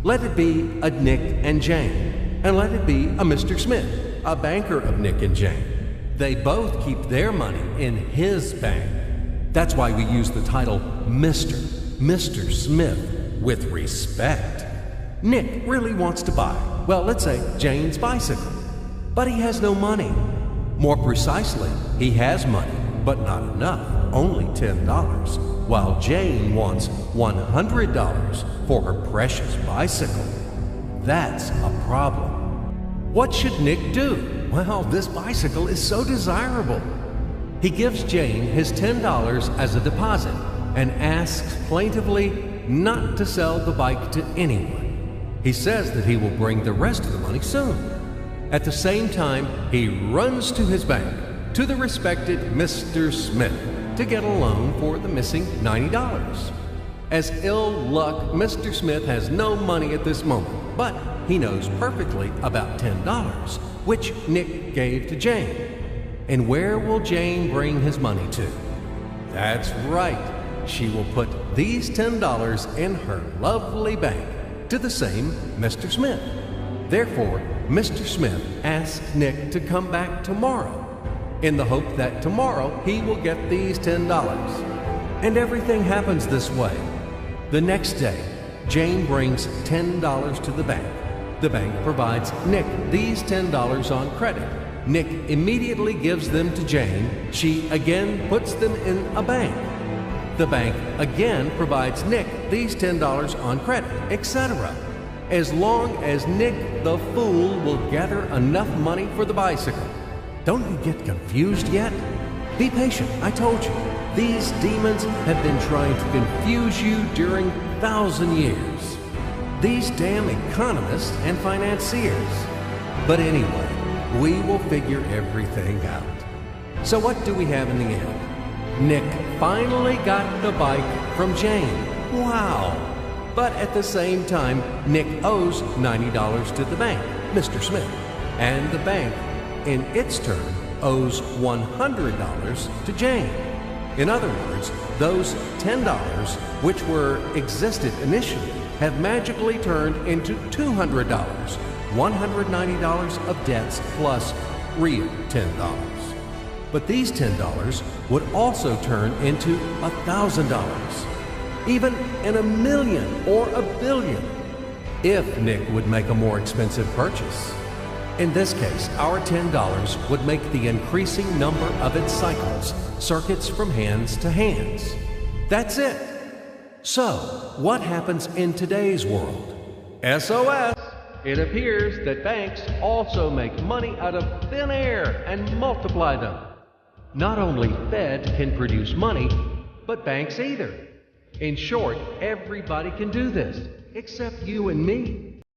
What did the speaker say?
Let it be a Nick and Jane, and let it be a Mr. Smith, a banker of Nick and Jane. They both keep their money in his bank. That's why we use the title Mr. Smith with respect. Nick really wants to buy, well, let's say Jane's bicycle, but he has no money. More precisely, he has money, but not enough, only $10, while Jane wants $100 for her precious bicycle. That's a problem. What should Nick do? Well, this bicycle is so desirable. He gives Jane his $10 as a deposit and asks plaintively not to sell the bike to anyone. He says that he will bring the rest of the money soon. At the same time, he runs to his bank, to the respected Mr. Smith, to get a loan for the missing $90. As ill luck, Mr. Smith has no money at this moment, but he knows perfectly about $10, which Nick gave to Jane. And where will Jane bring his money to? That's right. She will put these $10 in her lovely bank to the same Mr. Smith. Therefore, Mr. Smith asks Nick to come back tomorrow in the hope that tomorrow he will get these $10. And everything happens this way. The next day, Jane brings $10 to the bank. The bank provides Nick these $10 on credit. Nick immediately gives them to Jane. She again puts them in a bank. The bank again provides Nick these $10 on credit, etc. As long as Nick the fool will gather enough money for the bicycle. Don't you get confused yet? Be patient, I told you. These demons have been trying to confuse you during 1,000 years. These damn economists and financiers. But anyway, we will figure everything out. So what do we have in the end? Nick finally got the bike from Jane. Wow! But at the same time, Nick owes $90 to the bank, Mr. Smith. And the bank, in its turn, owes $100 to Jane. In other words, those $10, which existed initially, have magically turned into $200, $190 of debts plus real $10. But these $10 would also turn into $1,000, even in $1 million or $1 billion, if Nick would make a more expensive purchase. In this case, our $10 would make the increasing number of its cycles, circuits from hands to hands. That's it. So, what happens in today's world? SOS! It appears that banks also make money out of thin air and multiply them. Not only Fed can produce money, but banks either. In short, everybody can do this, except you and me.